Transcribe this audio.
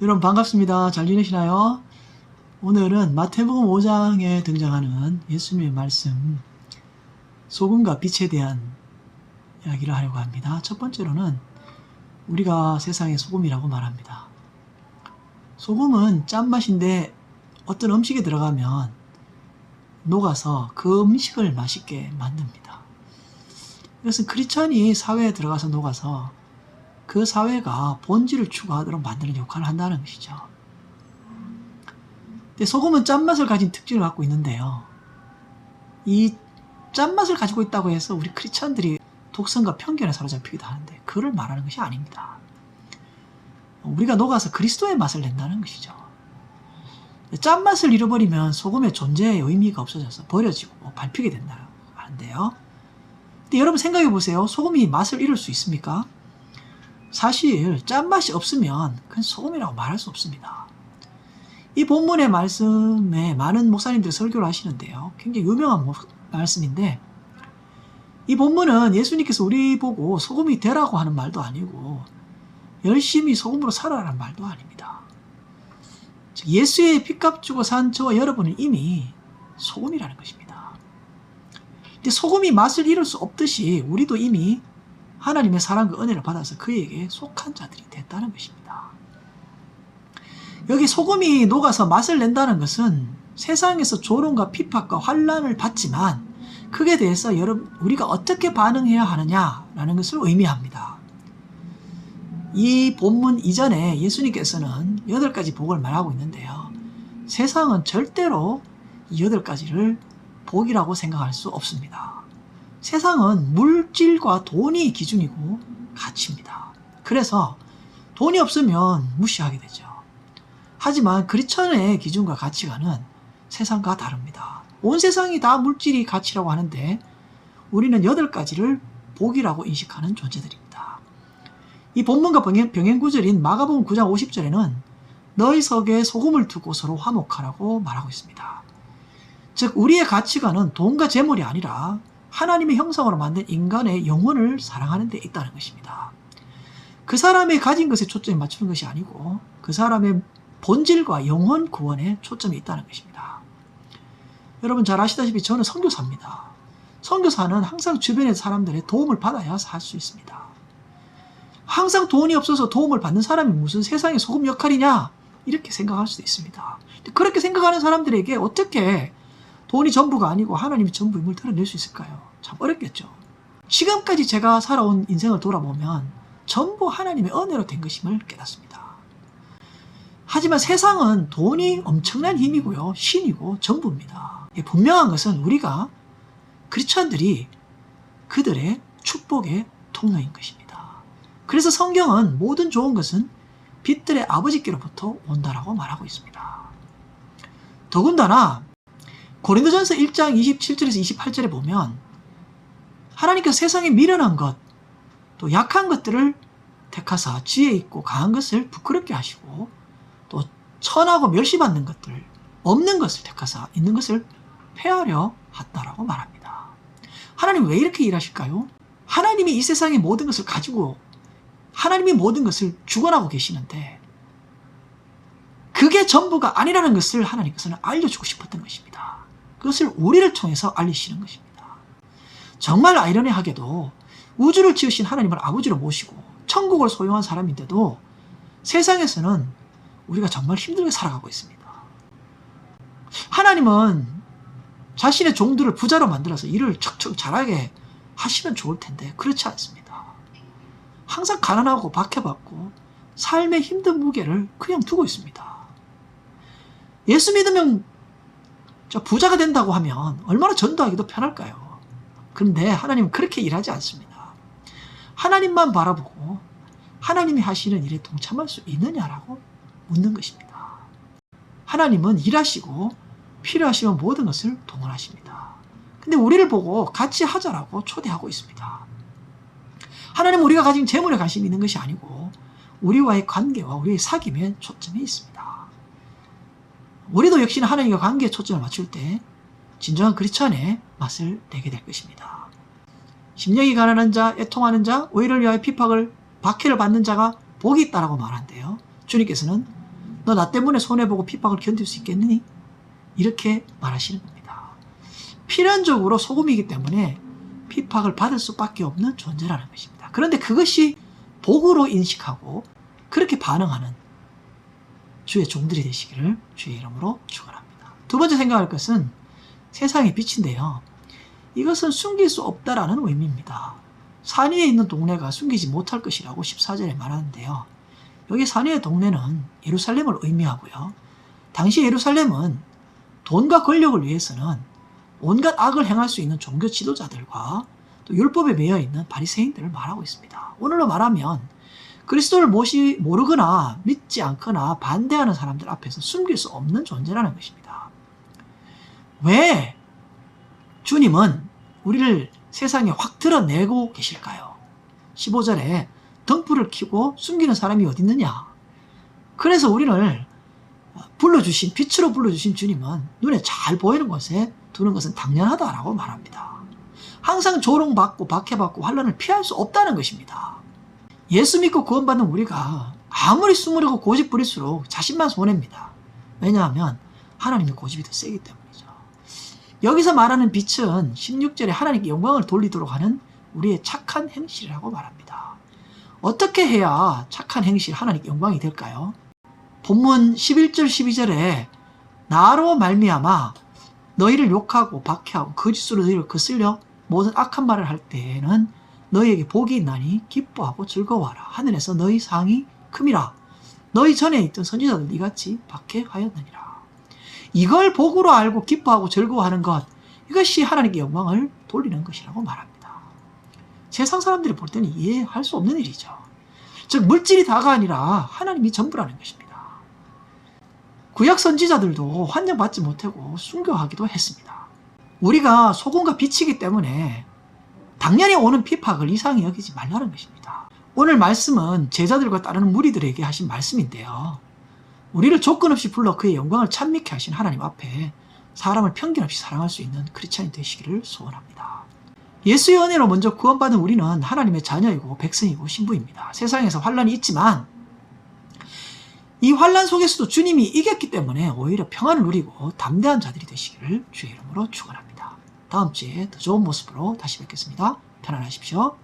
여러분 반갑습니다. 잘 지내시나요? 오늘은 마태복음 5장에 등장하는 예수님의 말씀 소금과 빛에 대한 이야기를 하려고 합니다. 첫 번째로는 우리가 세상의 소금이라고 말합니다. 소금은 짠맛인데 어떤 음식에 들어가면 녹아서 그 음식을 맛있게 만듭니다. 이것은 크리스천이 사회에 들어가서 녹아서 그 사회가 본질을 추구하도록 만드는 역할을 한다는 것이죠. 근데 소금은 짠맛을 가진 특징을 갖고 있는데요. 이 짠맛을 가지고 있다고 해서 우리 크리스천들이 독선과 편견에 사로잡히기도 하는데 그를 말하는 것이 아닙니다. 우리가 녹아서 그리스도의 맛을 낸다는 것이죠. 짠맛을 잃어버리면 소금의 존재의 의미가 없어져서 버려지고 밟히게 된다고 하는데요. 근데 여러분 생각해 보세요. 소금이 맛을 잃을 수 있습니까? 사실 짠맛이 없으면 그건 소금이라고 말할 수 없습니다. 이 본문의 말씀에 많은 목사님들이 설교를 하시는데요. 굉장히 유명한 말씀인데 이 본문은 예수님께서 우리 보고 소금이 되라고 하는 말도 아니고 열심히 소금으로 살아라는 말도 아닙니다. 예수의 핏값 주고 산 저와 여러분은 이미 소금이라는 것입니다. 근데 소금이 맛을 잃을 수 없듯이 우리도 이미 하나님의 사랑과 은혜를 받아서 그에게 속한 자들이 됐다는 것입니다. 여기 소금이 녹아서 맛을 낸다는 것은 세상에서 조롱과 핍박과 환난을 받지만 그에 대해서 우리가 어떻게 반응해야 하느냐라는 것을 의미합니다. 이 본문 이전에 예수님께서는 8가지 복을 말하고 있는데요. 세상은 절대로 이 8가지를 복이라고 생각할 수 없습니다. 세상은 물질과 돈이 기준이고 가치입니다. 그래서 돈이 없으면 무시하게 되죠. 하지만 크리스천의 기준과 가치관은 세상과 다릅니다. 온 세상이 다 물질이 가치라고 하는데 우리는 8가지를 복이라고 인식하는 존재들입니다. 이 본문과 병행 구절인 마가복음 9장 50절에는 너희 속에 소금을 두고 서로 화목하라고 말하고 있습니다. 즉 우리의 가치관은 돈과 재물이 아니라 하나님의 형상으로 만든 인간의 영혼을 사랑하는 데 있다는 것입니다. 그 사람의 가진 것에 초점이 맞추는 것이 아니고 그 사람의 본질과 영혼 구원에 초점이 있다는 것입니다. 여러분 잘 아시다시피 저는 선교사입니다. 선교사는 항상 주변의 사람들의 도움을 받아야 살 수 있습니다. 항상 돈이 없어서 도움을 받는 사람이 무슨 세상의 소금 역할이냐 이렇게 생각할 수도 있습니다. 그렇게 생각하는 사람들에게 어떻게 돈이 전부가 아니고 하나님이 전부임을 드러낼 수 있을까요? 참 어렵겠죠. 지금까지 제가 살아온 인생을 돌아보면 전부 하나님의 은혜로 된 것임을 깨닫습니다. 하지만 세상은 돈이 엄청난 힘이고요. 신이고 전부입니다. 분명한 것은 우리가 크리스천들이 그들의 축복의 통로인 것입니다. 그래서 성경은 모든 좋은 것은 빛들의 아버지께로부터 온다라고 말하고 있습니다. 더군다나 고린도전서 1장 27절에서 28절에 보면 하나님께서 세상에 미련한 것, 또 약한 것들을 택하사 지혜 있고 강한 것을 부끄럽게 하시고 또 천하고 멸시받는 것들, 없는 것을 택하사 있는 것을 폐하려 한다라고 말합니다. 하나님 왜 이렇게 일하실까요? 하나님이 이 세상의 모든 것을 가지고 하나님이 모든 것을 주관하고 계시는데 그게 전부가 아니라는 것을 하나님께서는 알려주고 싶었던 것입니다. 그것을 우리를 통해서 알리시는 것입니다. 정말 아이러니하게도 우주를 지으신 하나님을 아버지로 모시고 천국을 소유한 사람인데도 세상에서는 우리가 정말 힘들게 살아가고 있습니다. 하나님은 자신의 종들을 부자로 만들어서 일을 척척 잘하게 하시면 좋을 텐데 그렇지 않습니다. 항상 가난하고 박해받고 삶의 힘든 무게를 그냥 두고 있습니다. 예수 믿으면 부자가 된다고 하면 얼마나 전도하기도 편할까요? 그런데 하나님은 그렇게 일하지 않습니다. 하나님만 바라보고 하나님이 하시는 일에 동참할 수 있느냐라고 묻는 것입니다. 하나님은 일하시고 필요하시면 모든 것을 동원하십니다. 근데 우리를 보고 같이 하자라고 초대하고 있습니다. 하나님은 우리가 가진 재물에 관심이 있는 것이 아니고 우리와의 관계와 우리의 사귐에 초점이 있습니다. 우리도 역시나 하나님과 관계에 초점을 맞출 때 진정한 크리스천의 맛을 내게 될 것입니다. 심령이 가난한 자, 애통하는 자, 의를 위하여 핍박을 박해를 받는 자가 복이 있다라고 말한대요. 주님께서는 너 나 때문에 손해보고 핍박을 견딜 수 있겠느니? 이렇게 말하시는 겁니다. 필연적으로 소금이기 때문에 핍박을 받을 수밖에 없는 존재라는 것입니다. 그런데 그것이 복으로 인식하고 그렇게 반응하는 주의 종들이 되시기를 주의 이름으로 축원합니다. 두 번째 생각할 것은 세상의 빛인데요. 이것은 숨길 수 없다라는 의미입니다. 산 위에 있는 동네가 숨기지 못할 것이라고 14절에 말하는데요. 여기 산 위의 동네는 예루살렘을 의미하고요. 당시 예루살렘은 돈과 권력을 위해서는 온갖 악을 행할 수 있는 종교 지도자들과 또 율법에 매여 있는 바리새인들을 말하고 있습니다. 오늘로 말하면 그리스도를 모르거나 믿지 않거나 반대하는 사람들 앞에서 숨길 수 없는 존재라는 것입니다. 왜 주님은 우리를 세상에 확 드러내고 계실까요? 15절에 등불을 켜고 숨기는 사람이 어디 있느냐? 그래서 우리를 빛으로 불러주신 주님은 눈에 잘 보이는 곳에 두는 것은 당연하다라고 말합니다. 항상 조롱받고 박해받고 환난을 피할 수 없다는 것입니다. 예수 믿고 구원받는 우리가 아무리 숨으려고 고집 부릴수록 자신만 손해입니다. 왜냐하면 하나님의 고집이 더 세기 때문이죠. 여기서 말하는 빛은 16절에 하나님께 영광을 돌리도록 하는 우리의 착한 행실이라고 말합니다. 어떻게 해야 착한 행실, 하나님께 영광이 될까요? 본문 11절 12절에 나로 말미암아 너희를 욕하고 박해하고 거짓으로 너희를 거슬려 모든 악한 말을 할 때에는 너희에게 복이 있나니 기뻐하고 즐거워하라. 하늘에서 너희 상이 큼이라. 너희 전에 있던 선지자들 이같이 박해하였느니라. 이걸 복으로 알고 기뻐하고 즐거워하는 것, 이것이 하나님께 영광을 돌리는 것이라고 말합니다. 세상 사람들이 볼 때는 이해할 수 없는 일이죠. 즉 물질이 다가 아니라 하나님이 전부라는 것입니다. 구약 선지자들도 환영받지 못하고 순교하기도 했습니다. 우리가 소금과 빛이기 때문에 당연히 오는 핍박을 이상히 여기지 말라는 것입니다. 오늘 말씀은 제자들과 따르는 무리들에게 하신 말씀인데요. 우리를 조건 없이 불러 그의 영광을 찬미케 하신 하나님 앞에 사람을 편견 없이 사랑할 수 있는 크리스찬이 되시기를 소원합니다. 예수의 은혜로 먼저 구원받은 우리는 하나님의 자녀이고 백성이고 신부입니다. 세상에서 환난이 있지만 이 환난 속에서도 주님이 이겼기 때문에 오히려 평안을 누리고 담대한 자들이 되시기를 주의 이름으로 축원합니다. 다음 주에 더 좋은 모습으로 다시 뵙겠습니다. 편안하십시오.